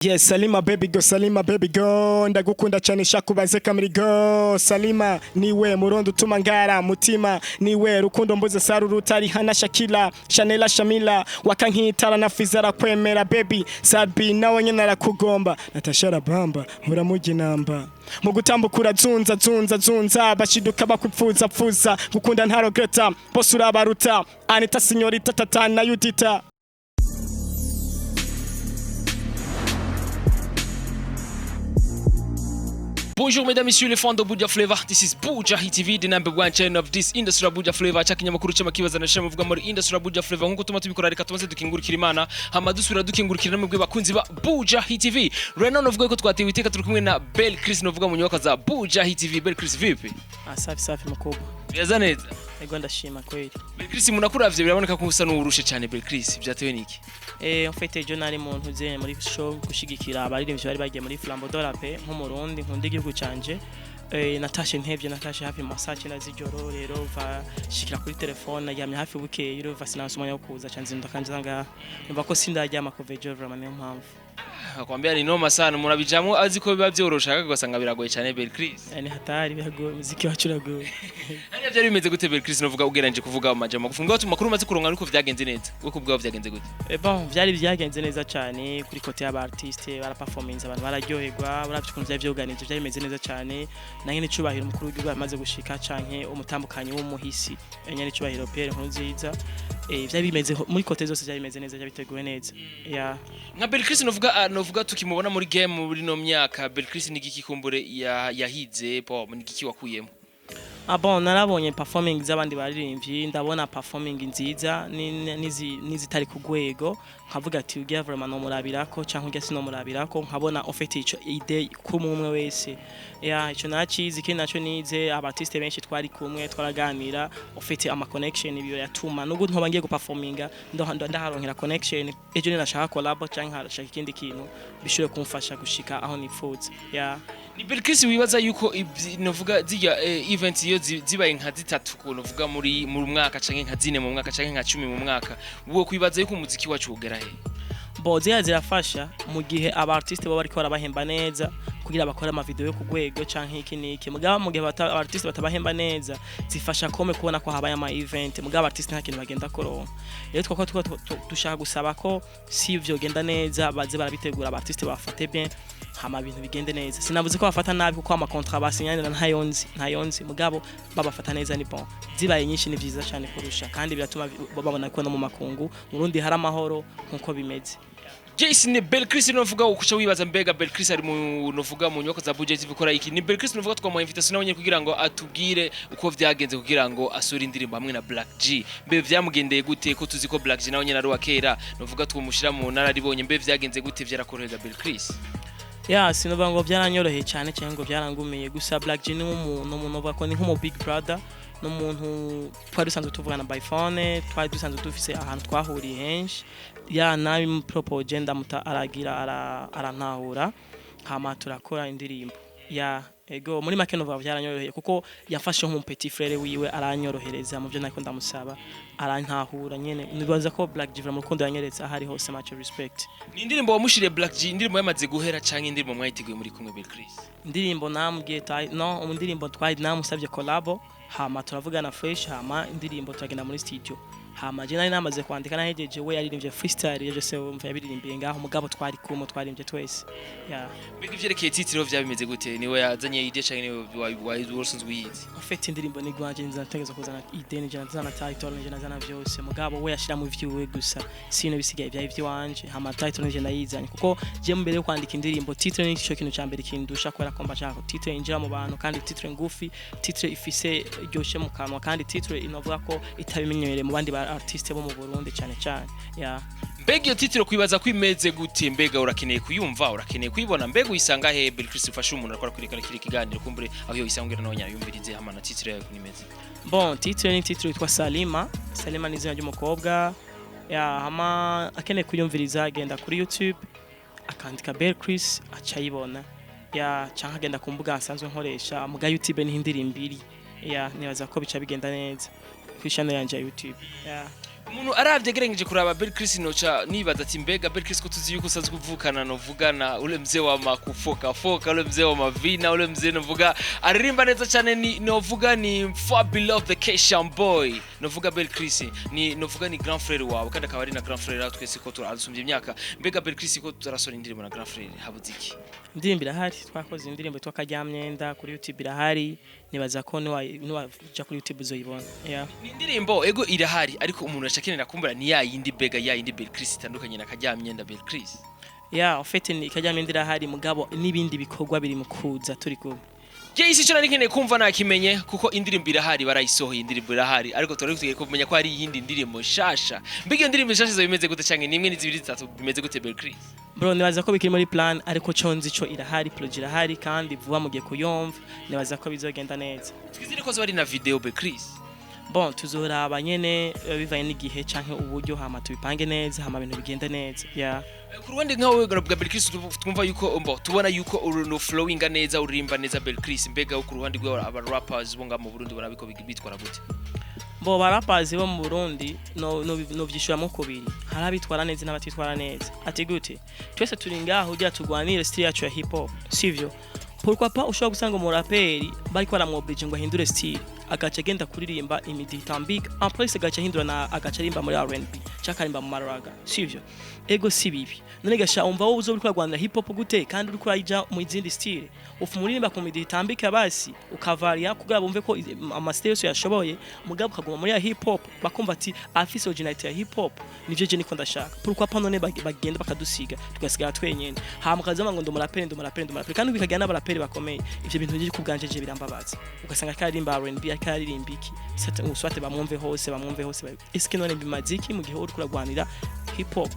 Yes, Salima baby go, ndagukunda cyane shakubaze kamiri go. Salima niwe murondo tumangara mutima, niwe rukundo mbuze saruru tari hana Shakila, Chanela Shamila, wakankitara na Fizara kwemera baby, Sabi nawe nyene narakugomba, Natashara bamba, muramugi namba. Mu gutambukura zunza bashiduka bakupfuza gukunda ntarogreta, posura baruta, Anita Signorita Tatana Yudita. Bonjour mesdames et messieurs les fans de Bujahit Flavor. This is Bujahit TV, the number one channel of this industry Bujahit Flavor. Chakinyamakuru cy'amakibaza na shema vuga muri industry Bujahit Flavor. Nkuko tuma tubikora reka tumaze dukingurikira Imana, hama dusubira dukingurikira namwe bakunzi ba Bujahit TV. Reno novuga ko twatewe iteka turi kumwe na Bel Chris novuga mu nyubako za Bujahit TV. Bel Chris vipi? Safi mukobwa. Byaza neza. Ego ndashima kweli. Bel Chris munakuravye biraboneka ko usa n'urushe cyane Bel Chris. Byatewe niki? En fait ejo nari muntu uze muri show gushigikira abaririmbyi bari bagiye muri Flambeau de la Paix nk'umurundi nkunda igihugu canje. Natashe ntevye natashe hafi masache nazijoro rero va shikira kuri telefone yamye hafi bukeye rero va sinasumanya kuza canze ndakanje numva ko sindaryama kuva ejo vraiment niyo mpamvu. Akwambia ni noma sana murabijamwe azi ko biba byorosha gasanga biragoye cyane Bel Chris. Ni hatari biragoye muziki wacu uragoye. Hanya byari bimeze gute Bel Chris novuga ugeranje kuvuga amajambo gufunga watu makuru mazi kuronka ariko vyagenze neza. Uko bwa vyagenze gute? Bon byari byagenze neza cyane kuri kote y'aba artiste bara performance abantu bararyoherwa baravye kuntu vyavyoganije byari bimeze neza cyane nange n'icubahiro umukuru w'igihugu amaze gushika canke umutambukanyi w'umuhisi nyane n'icubahiro Pierre Nkurunziza byari bimeze muri kote zose byari bimeze neza byabiteguwe neza ya nka Bel Chris novuga tukimubona muri game muri no myaka Bel Chris nigiki kumbure yahize po nigiki wakuyemo. Bon narabonye performing z'abandi baririmbyi ndabona performing nziza nizitari ku gwego nkavuga ati ugiye vraiment no murabirako canke ugiye sino murabirako nkabona ofete ico ide kumwe wese ya ico nacizi kindi naco nize abartiste benshi twari kumwe twaraganira ofete ama connection ibiyo yatuma nuko ntoba ngiye guperforminga ndaharonkera connection ejo ninashaka collab canke harashaka ikindi kintu bishobore kumfasha gushika aho nifuza ya ni Bel Chris wibaza yuko novuga zijya event iyo zibaye nka zitatu ko novuga muri mwaka canke nka zine mu mwaka canke nka 10 mu mwaka uwo kwibaza yuko umuziki wacu ugera he bo zirafasha mu gihe aba artiste bo bariko barabahemba neza kugira bakora ama video yo kugwego canke iki niki mugaba mu gihe artiste batabahemba neza zifasha kome kubona ko habaye ama event mugaba artiste nta kintu bagenda koronka rero twako dushaka gusaba ko si ivyo genda neza baze barabitegura aba artiste bafate bien hama bintu bigende neza sinavuze ko bafata nabi kuko ama contrat basinyana ntayonzi mugabo babafata neza ni bon zibaye nyinshi ni vyiza cyane kurusha kandi biratuma babona ko no mu makungu murundi hari amahoro nkuko bimeze. Jason ni Bel Chris novuga ukuca wibaza mbega Bel Chris ari mu novuga mu nyoko za Bujahit bikora iki ni Bel Chris novuga twamuha invitation nabonye kugira ngo atubwire uko vyagenze kugira ngo asura indirimbo hamwe na Black G mbe vyamugendeye gute ko tuzi ko Black G nawe nyene ari wakera novuga twumushira mu ntara ribonye mbe vyagenze gute vyarakoroheza Bel Chris. Ya sinovuga ngo byaranyoroheye cyane cyane ngo byarangumiye gusa Black G ni umuntu uvuga ko ni nko big brother n'umuntu twari dusanzwe tuvugana by phone twari dusanzwe dufise ahantu twahuriye henshi ya nabi propose ndamuta aragira arantahura hama turakora indirimbo ya ego muri make novuga byaranyoroheye kuko yafashe nko petit frère wiwe aranyorohereza mu byo nako ndamusaba arantahura nyene nibaza ko Black G mu rukundo yanyeretse ahari hose much respect. Ni indirimbo wamushiriye Black G indirimbo yamaze guhera canke indirimbo mwayiteguye muri kumwe Bel Chris? Indirimbo namubwiye no indirimbo twari namusabye collabo hama turavugana fresh hama indirimbo turagenda muri studio hama je nari namaze kwandika nahejeje we yaririmbye freestyle yeje se umva yabiririmbiye ngaho mugabo twari kumwe twarimbye twese ya mbega ivyerekeye titiro vyabimeze gute niwe yazanye idea canke niwe wasunzwe yizi ufite indirimbo ni gwanje nzategeza kuzana idea nije nazana title nije nazana vyose mugabo we yashira mu vyiwe gusa sino bisigaye bya ivy'iwanje hama title nije ndayizanye kuko je mbere yo kwandika indirimbo title ni cyo kintu cyambere kindusha kwera ko mbashaka title injira mu bantu kandi title ngufi title ifise ryoshe mu kanwa kandi title inovuga ko itabimenyereye mu bandi artiste bo mu Burundi cyane ya mbega iyo titiro kwibaza kwimeze gute mbega urakeneye kuyumva urakeneye kuyibona mbega uyisanga he Bel Chris ufasha umuntu akora kuri kiri kiganiro kumbure aho yo isangira nawe nyayumvirize hamana titiro yayo kunimeze bon titiro ni titiro yitwa Salima ni izina ry'umukobwa ya hama akeneye kuyumviriza agenda kuri YouTube akandika Bel Chris acayibona ya canka agenda ku mbuga asanzwe nkoresha muga YouTube ni indirimbo iri ya nibaza ko bica bigenda neza kuri channel yanje ya YouTube ya umuntu aravye gerengeje kuraba Belkris noca nibaza ati mbega Belkris ko tuzi yuko usanzwe uvukana novugana ule mzee wa makufoka foka ule mzee wa mavina ule mzee novuga aririmba neza cyane ni novuga ni Fabe Love the Keshan boy novuga Belkris ni novuga ni grand frère wawe kandi akaba ari na grand frère twese ko turasumbye imyaka mbega Belkris ko turasora indirimbo na grand frère habuziki indirimbo irahari twakoze indirimbo twakaryamyenda kuri YouTube irahari nibaza ko niwaja kuri YouTube uzoyibona ni indirimbo ego irahari ariko umuntu acakenera kumbura ni ya yindi bega ya yindi Belkris itandukanye na karyamyenda Belkris en fait ni karyamyenda irahari mugabo nibindi bikorwa biri mu kuza turi kumwe Isi cyo nari kumva nakimenye kuko indirimbo irahari barayisohoye indirimbo irahari ariko tugiye kumenya ko hari yindi ndirimbo shasha mbige indirimbo shasha zo bimeze gute canke nimwe n'izibiri zitatu bimeze gute Belkris bro nibaza ko bikiri muri plan ariko conzi cyo irahari project irahari kandi vuba mugiye kuyumva nibaza ko bizogenda neza twizire ko zo ari na video Belkris bon tuzoraba nyene bivaye n'igihe canke uburyo hama tubipange neza hama ibintu bigenda neza ku ruhande nkawe bwa Belkris twumva yuko tubona yuko uru flowing neza uririmba neza Belkris mbega ku ruhande rwa aba rappers bo nga mu Burundi barabiko bitwara gute bo barapazi bo mu Burundi no vyishuramo kubiri harabitwara neza n'abatitwara neza ati gute twese turi ngaho ujya tugwanire style yacu ya hip hop sivyo pourquoi pas ushobora gusanga mu raperi bariko baramwoblige ngo ahindure style agaca agenda kuririmba imidi tambika en plus agaca hindura na agaca rimba muri R&B cyakarimba mu maraga sivyo ego si bibi none gasha umva wowe uzo uriko rwanda hip hop gute kandi uriko urayija mu izindi style ufu muririmba ku midi tambika basi ukavaria kugira bumve ko ama style yashoboye mugabo kaguma muri ya hip hop bakumva ati Afise originality ya hip hop nivyo je niko ndashaka pourquoi pas none bagenda bakadusiga tugasigara twenyene hama kazama ngo ndumuraperi kandi bikagana n'abaraperi bakomeye ivyo bintu biri kubganjeje birambabaza ugasanga karimba R&B akaririmba iki uswate bamwumve hose eske none bimaziki mu gihe uri kuragwanira hip hop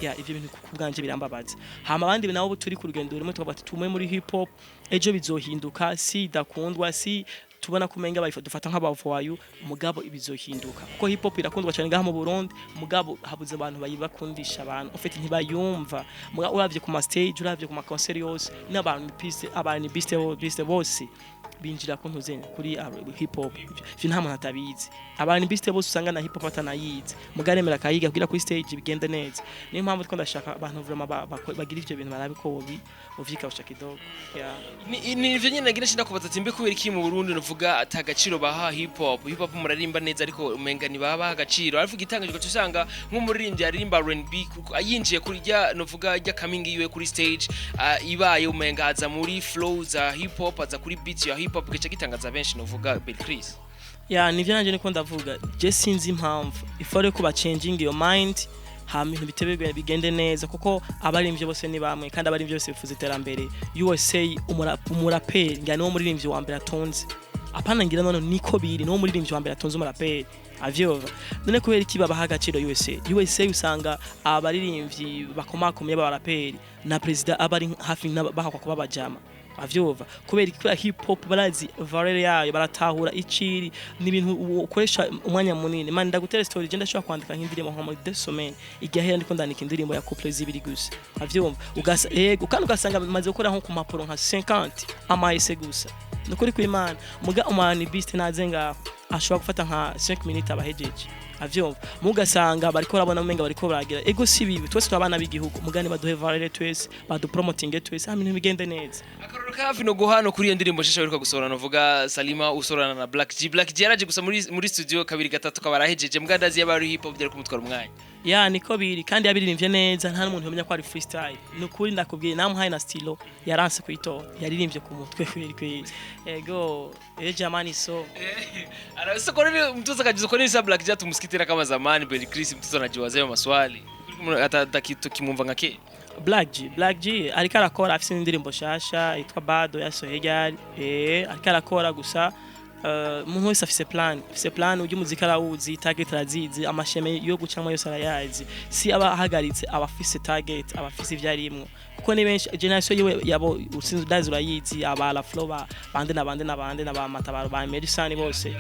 ivyo bintu kubganje birambabaza hama abandi nabo turi ku rugendo rumwe twabati tumwe muri hip hop ejo bizohinduka si dakundwa si tubona kumenga dufata nk'abavoyu mugabo ibizohinduka kuko hip hop irakundwa cyane ngaha mu Burundi mugabo habuze abantu bayibakundisha abantu ufite ntibayumva mugabo uravye ku ma stage uravye ku ma concert yose n'abantu biste bose binjira ko ntuzene kuri hip hop ivyo nta muntu atabizi abantu biste bose usanga na hip hop atanayize mugaremera kayiga kugira kuri stage bigende neza niyo mpamvu twiko ndashaka abantu vraiment bagira ivyo bintu barabiko bovika ushaka kidogo ni ivyo nyene nagira shinda kubaza timbe kubera iki mu Burundi novuga atagaciro baha hip hop murarimba neza ariko umenga ni baba agaciro aravuga itangaje ko usanga nk'umuririmbyi aririmba R&B ayinjiye kuri rya novuga rya coming yiwe kuri stage ibaye umenga aza muri flow za hip hop aza kuri beat ya hip hop gice gitangaza benshi novuga Belkris nivyo nanje niko ndavuga je sinzi impamvu ifore kuba changing your mind hama ibintu bitebegwe bigende neza kuko abarimvye bose ni bamwe kandi abarimvye bose bifuza iterambere USA umuraperi ngani wo muririmbyi wa mbere atonze apana ngira none niko biri no muririmbyi wa mbere atonze umuraperi avyova none kubera iki babaha agaciro USA usanga abaririmbyi bakomakomeye b'abaraperi na president abari hafi bahakwa kuba bajama avyova kubera ikora hip hop barazi valere yayo baratahura iciri n'ibintu ukoresha umwanya munini man ndagutera story je ndashaka kwandika nk'indirimo nko muri desomene igahera ndiko ndandika indirimbo ya couple zibiri gusa avyova ugasa kandi ugasanga maze gukora nko ku mapuro nka 50 amaise gusa nukuri kw'Imana muga umani beast nazenga ashobora gufata nka 5 minutes abahejeje avyumva mugasanga bariko rabona umenga bariko baragira ego si bibi twese twabana b'igihugu mugani baduhe valere twese badu promoting twese hamwe bigende neza akaroro kafi no guhano kuri iyo ndirimbo shesha bariko gusorana novuga Salima usorana na Black G yaraje gusa muri studio kabiri gatatu kabarahejeje mugadazi y'abari hip hop byari kumutwara umwanya niko biri kandi yabiririmbye neza nta n'umuntu yomenya ko ari freestyle nukuri ndakubwiye namuhaye na stilo yaranse kuyitora yaririmbye ku mutwe kweli ego jamani so arasa ko mtuza kajizo ko nisa Black G tumusikitira kama zamani Belkris mtuza anajiwazea maswali atakitu kimumva ngake Black G ariko arakora afise indirimbo shasha yitwa Bado yasoheye ryari ariko arakora gusa umuntu wese afise plan ujye umuzika arawuzi target arazizi amasheme yo gucamwa yose arayazi si aba ahagaritse abafise target abafise ivyarimwo kuko ni benshi generation yewe yabo usinzi dazi urayizi abala flow bande na matabaro ba Medicine bose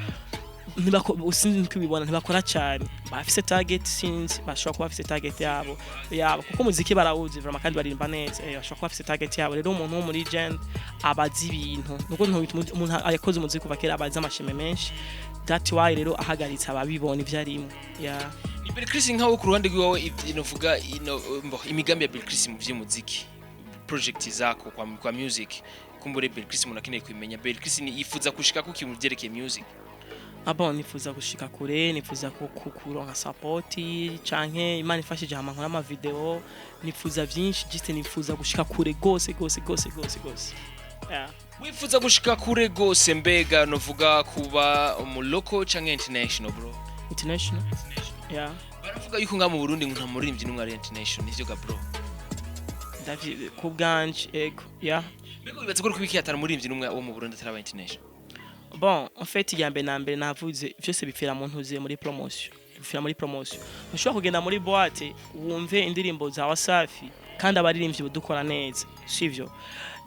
usinzi kubibona ntibakora cyane bafise target sinzi bashobora kuba bafise target yabo kuko muziki barawuzi vraiment kandi barimba neza bashobora kuba bafise target yabo rero umuntu wo muri legend abazi ibintu nuko umuntu ayakoze umuziki kuva kera abazi amasheme menshi that why rero ahagaritse ababibona ivyarimo Bill Chris nkaho ku ruhande rwawe inovuga imigambi ya Bill Chris mu vy'umuziki project zako kwa music kumbure Bill Chris munakeneye kwimenya Bill Chris ni yifuza kushika kuki mu vyerekeye music Abo nifuza gushika kure, nifuza kuronka support canke Imana ifashije hama nkora ama video, nifuza vyinshi just nifuza gushika kure gose. Yeah. Wifuza gushika kure gose mbega novuga kuba mu local canke international bro? International. Yeah. Baravuga yuko nga mu Burundi nka muririmvyi n'umwe ari international nivyo ga bro. David kubganje ego. Yeah. Mbega bibatse ko kubiki atari muririmvyi n'umwe wo mu Burundi atari international. Bon, en fait yambe nambe navuze vyose bifira mu ntuze muri promotion. Bifira muri promotion. Ushobora kugenda muri boîte wumve indirimbo za Wasafi kandi abaririmbyi budukora neza. Sivyo.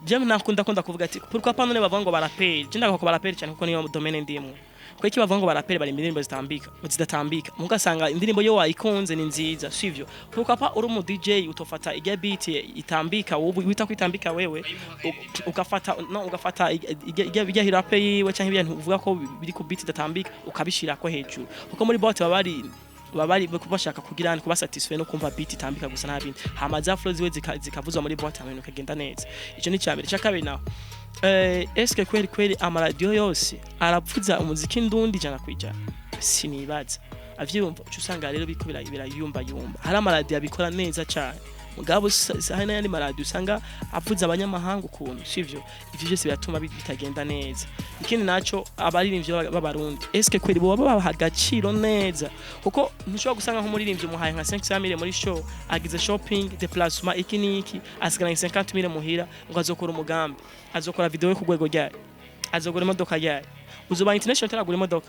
Jam nakunda kuvuga ati pourquoi pas none bavuga ngo baraperi. Je ndako baraperi cyane kuko niyo domaine ndimwe. Kwa iki bavuga ngo baraperi bari indirimbo zidatambika. Mugasanga indirimbo yo wayikunze ni nziza, sivyo. Pourquoi pas uri mu DJ utofata ijya beat itambika wowe wita kwitambika wewe ugafata ijya hirape yiwe cyangwa ibintu uvuga ko biri ku beat idatambika ukabishira ko hejuru. Kuko muri boîte babari bashaka kugira kuba satisfait no kumva beat itambika gusa nta bindi. Hamaza flow ziwe zikavuzwa muri boîte hamwe ukagenda neza. Ico ni cyambere cyakabiri naho. Eske kweli amaradio yose arapfuza umuziki ndundi jana kwijana sinibaza avyumva usanga rero biko birayumba hari amaradio abikora neza cyane mugabo hari n'ayandi maradio usanga apfuza abanyamahanga ukuntu sivyo ivyo byose biratuma bitagenda neza ikindi naco abaririmbyi b'abarundi eske kweli bo babaha agaciro neza kuko ntushobora gusanga nko muririmbyi umuhaye nka 500,000 muri show agize shopping déplacement iki asigana 50,000 muhira ngo azokora umugambi azokora video yo kugwego ryayo azogura imodoka yayo uzoba international taragura imodoka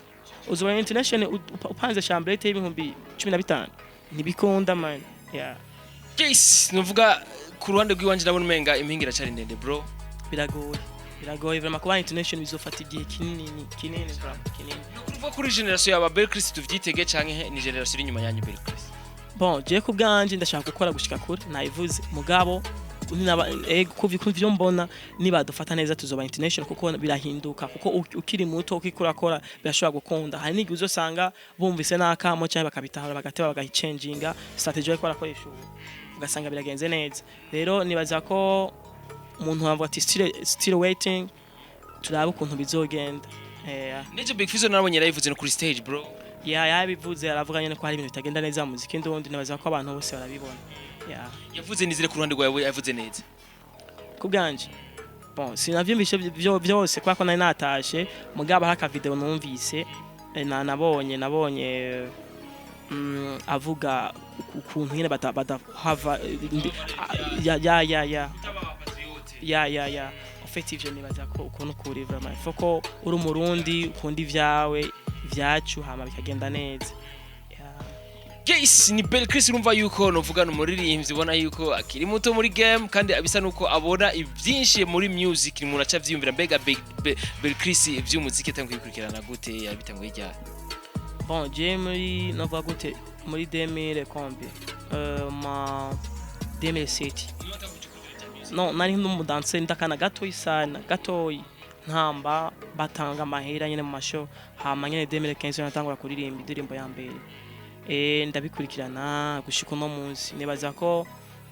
uzoba international upanze chambrete y'ibihumbi 15 ntibikunda man yeah. Yes, nuvuga ku ruhande rw'iwanje ndabona umenga impingira cyari ndende bro. Biragoye vraiment kuba international bizofata igihe kinini bro kinini. Nukuvuga kuri generation y'aba Bill Chris tuvyitege canke ni generation inyuma yanyu Bill Chris. Bon, je ku bwanje ndashaka gukora gushika kure nayivuze mugabo kuvyo mbona niba dufata neza tuzoba international kuko birahinduka kuko ukiri muto ukikurakora birashobora gukunda hari nigi uzosanga bumvise nakamo cyangwa bakabitahura bagateba bagahichanginga strategy yo korakoresha ugasanga biragenze neza rero nibaza ko umuntu wamva ati still waiting turaba ukuntu bizogenda Nije Big Fizzo narabonye live no kuri stage bro yabivuze aravuga nyene ko hari ibintu bitagenda neza mu muziki ndundi nibaza ko abantu bose barabibona yavuze nizire ku ruhande rwawe yavuze neza kubganje bon sinavyumvishe byose kwa ko nari natashe mugaba haka video numvise nabonye avuga ukuntu nyene badahava ya effectively nibaza ko ukuntu kuri vraiment foko uri umurundi ukundi vyawe vyacu hama bikagenda neza Yes, ni Bill Chris urumva yuko novugana umuririmbyi ubona yuko akiri muto muri game kandi abisa nuko abona ivyinshi muri music ni muraca vyiyumvira mbega Bill Chris ivy'umuziki tango yikurikirana gute yabitango y'ijya Bon, je muri novuga gute muri 2000 kombi ma 2007 no nari n'umudanse ndakana gatoyi sana gatoyi ntamba batanga amahera nyene mu masho hama nyene 2015 natangura kuririmba indirimbo ya mbere ndabikurikirana gushika no munsi nibaza ko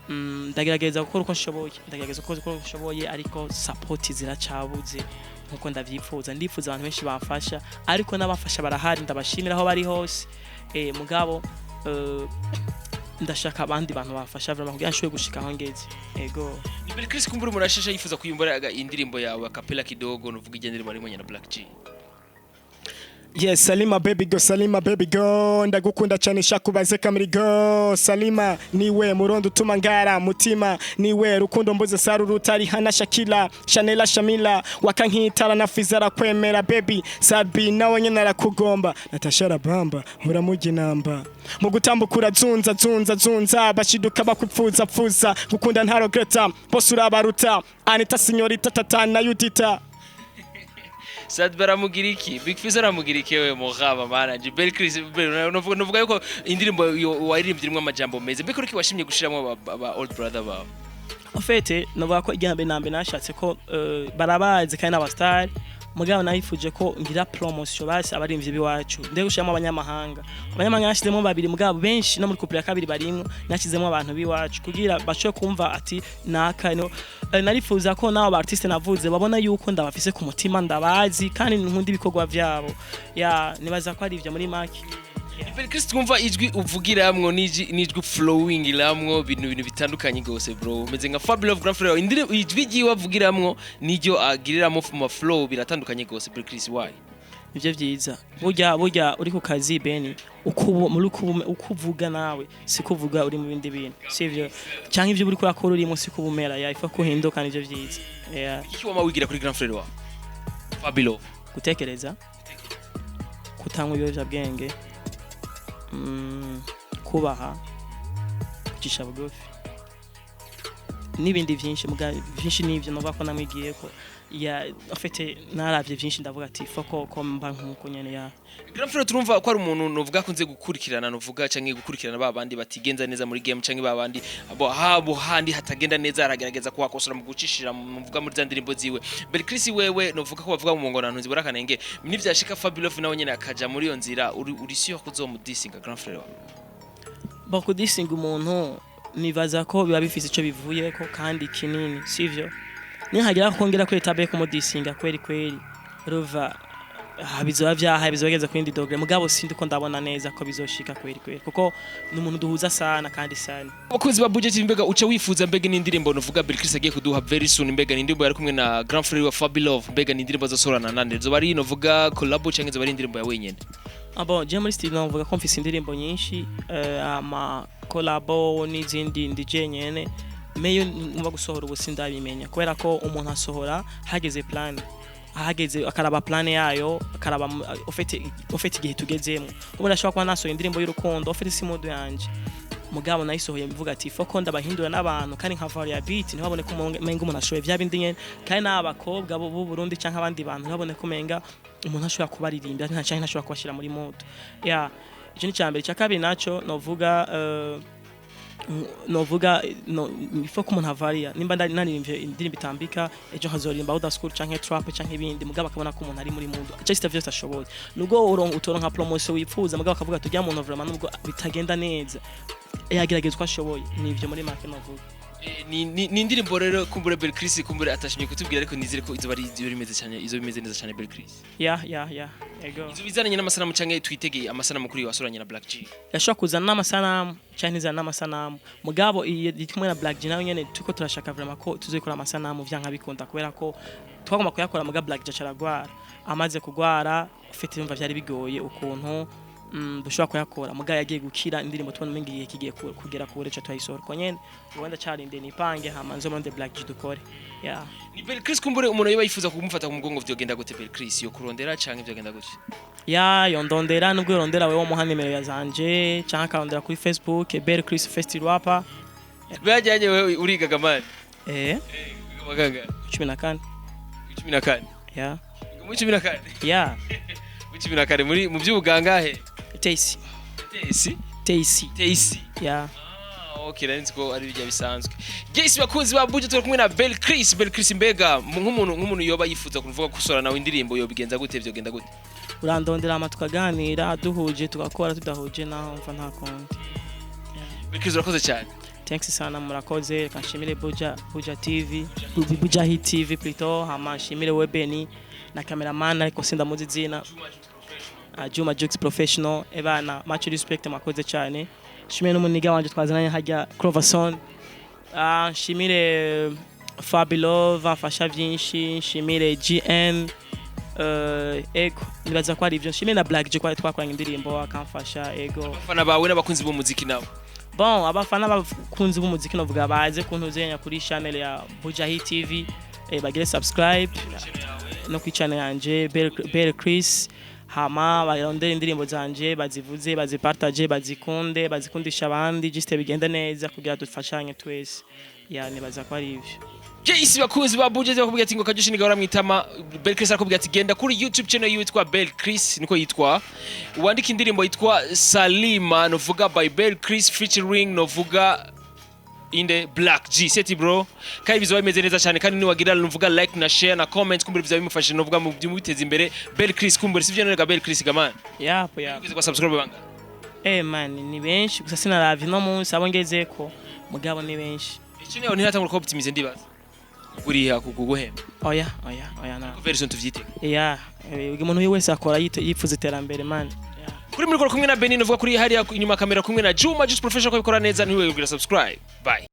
ndagerageza gukora uko nshoboye ariko support ziracabuze nkuko ndavyifuza ndifuza abantu benshi bafasha ariko n'abafasha barahari ndabashimira aho bari hose mugabo ndashaka abandi bantu bafasha vraiment kugira nshobore gushika aho ngeze ego Bill Chris kumbura murashasha yifuza kuyumbura indirimbo yawe akapela kidogo nuvuga igendere muri mwenye na Black G Yes, Salima baby go ndagukunda cyane shakubaze kamiri go Salima niwe murondo utuma ngara mutima niwe rukundo mbuze saru rutari hana Shakila Chanela Shamila wakankitara na Fizara kwemera baby Sabi nawe nyene arakugomba Natashara bamba uramugi namba mu gutambukura zunza bashiduka bakupfuza gukunda ntaro greta boss urabaruta Anita Signorita Tatana Yudita Sad baramugiriki Big Fizzo aramugiriki we mughaba manager Bill Chris novuga yuko indirimbo waririmbye rimwe amajambo meze mbiko riki washimye gushiramo aba old brother bawe en fait novuga ko igihambe nambe nashatse ko barabazi kandi aba star mugabo nayifuje ko ngira promotion basi abarimvye biwacu ndego gushiramo abanyamahanga yashizemo babiri mugabo benshi no muri couple ya kabiri barimwe nashizemo abantu biwacu kugira bashoye kumva ati naka no narifuza ko nawo artiste navuze babona yuko ndabafise ku mutima ndabazi kandi nkunda ibikorwa vyabo ya nibaza ko ari ivyo muri maki Belkris twumva ijwi uvugiramwo nijwi flowing iramwo bintu bitandukanye gose bro meze nka Fabe Love Grand Frère ijwi giwe avugiramwo niryo agiriramo mu flow biratandukanye gose Belkris why ivyo vyiza burya uri ku kazi Beni ukuvuga nawe sikuvuga uri mu bindi bintu sivyo canke ivyo uri kurakora uri mu sikubumera ya ifa kuhinduka nivyo vyiza iki wama wigira kuri Grand Frère wa Fabe Love gutekereza kutanywa ibiyovyabwenge kubaha kucisha bugufi n'ibindi vyinshi n'ivyo novuga ko namwigiye ko ya afite naravye vyinshi ndavuga ati foko ko mba nkuko nyene ya Grand Frère turumva ko ari umuntu novuga ko nze gukurikirana novuga canke gukurikirana babandi batigenza neza muri game canke babandi abo handi hatagenda neza aragerageza kuhakosora mu gucishira muvuga muri za ndirimbo ziwe Belkris wewe novuga ko bavuga mu ngona ntunzi burakanenge nivyashika Fabe Love nawe nyene akaja muri iyo nzira uri sure kuzomudisinga Grand Frère kudisinga umuntu nibaza ko biba bifise ico bivuye ko kandi kinini sivyo nihagira kongera kuri tabe ko mudisinga kweri ruva bizoba bizogeza ku indi dogre mugabo sindi ko ndabona neza ko bizoshika kweri kuko n'umuntu duhuza sana kandi sana abakozi ba Bujahit mbega uca wifuza mbega n'indirimbo novuga Belkris agiye kuduha very soon mbega n'indirimbo yari kumwe na Grand Frère wa Fabe Love mbega n'indirimbo zosorana nande zo bari novuga collab canke zo bari indirimbo ya wenyene je muri studio novuga ko mfise indirimbo nyinshi ama collabo n'izindi ndije nyene meyo ngomba gusohora ubusi ndabimenya kubera ko umuntu asohora hageze plan akaraba plan yayo akaraba ufite igihe tugezemo umuntu ashobora kuba nasohoye indirimbo y'urukundo ufite simodo yanje mugabo nayisohoye mvuga ati foko ndabahindura n'abantu kandi nka varia beat ntibabone ko menga umuntu ashoye vya bindi nyene kandi n'abakobwa bo Burundi canke abandi bantu ntibabone ko menga umuntu ashobora kubaririmba nta canke ntashobora kubashira muri modo ya ico ni cyambere cyakabiri naco novuga ifo ko umuntu avaria nimba naririmvye indirimbo itambika ejo hazorimba old school canke trap canke ibindi mugabo akabona ko umuntu ari muri mundo just vyose ashoboye nugo utoronka promotion wifuza mugabo akavuga tujya mu vraiment nubwo bitagenda neza yagerageza ko ashoboye nivyo muri make novuga ni indirimbo rero kumbure Belkris kumbure atashimye kutubwira ariko nizire ko izo bari izo bimeze neza cyane Belkris ego izo bizananye n'amasanamu canke twitegeye amasanamu kuri wasoranye na Black G yashaka kuzana n'amasanamu canke izana n'amasanamu mugabo ikumwe na Black G nawe nyene tuko turashaka vraiment ko tuzikora amasanamu vyanka bikunda kubera ko twagomba kuyakora muga Black G caragwara amaze kugwara ufite imva byari bigoye ukuntu dushobora kuyakora muga yagiye gukira indirimbo tubona mengiye kigiye kugera ku burecha twayisora ko nyene ubanda carinde nipange hamanzo monde Black G dukore ni Belkris kumbure umuntu yoba yifuza kumufata ku mugongo vyogenda gute Belkris yo kurondera canke vyogenda gute yondondera nubwo yorondera wewe muha nimero ya zanje canke akarondera kuri Facebook Belkris Festival Rapa bajyanye wewe urigaga mani wagaga 14 mu 14 14 muri mu by'ubuganga he Taysi okay rero nziko ari bijya bisanzwe Guys bakunzi ba Bujahit turi kumwe na Belkris mbega nk'umuntu yoba yifuza kuvuga kusora nawe indirimbo yo bigenza gute vyogenda gute urandondera tukaganira duhuje tugakora tudahuje naho mva nta konti Belkris urakoze cyane thanks sana murakoze kanshimire Bujahit TV plutôt hamashimire webeni na cameraman ariko sinda muzi zina Juma Jux professional ebana much respect makoze cyane shimire n'umuniga wanje twazananye hajya Croverson shimire Fabe Love afasha byinshi shimire GN ego nibaza ko ari byo shimire na Black G kwa twakoranye indirimbo akamfasha ego abafana bawe n'abakunzi b'umuziki nabo abafana bakunzi b'umuziki novuga baze kuntuzenya kuri channel ya Bujahit TV bagire subscribe no ku channel yanje Belkris hama barondera indirimbo zanje bazivuze bazipartage bazikundisha abandi juste bigenda neza kugira dufashanye twese nibaza ko ari ivyo Guys bakunzi ba Bujahit bakubwira ati ngo kajushi nigahora mwitama Belkris akubwira ati genda kuri YouTube channel yitwa Belkris niko yitwa wandika indirimbo yitwa Salima novuga by Belkris featuring novuga inde Black G seti bro kandi bizoba bimeze neza cyane kandi niwagira nuvuga like na share na comment kumbura bizoba bimufashije novuga mu byumuteza imbere Bel Chris kumbura sivyo none ga Bel Chris gaman yapo kwa subscribe banga man ni benshi gusa sinaravye no munsi abo ngezeko mugabo ni benshi iki niho ntiratangura ko optimize ndibaza kuriha kuguhemba oya na version tuvyite umuntu wese akora yifuza iterambere man kuri muri kumwe na Benin uvuga kuri hariya inyuma kamera kumwe na Juma just professional ko bikora neza ntiwe kugira subscribe bye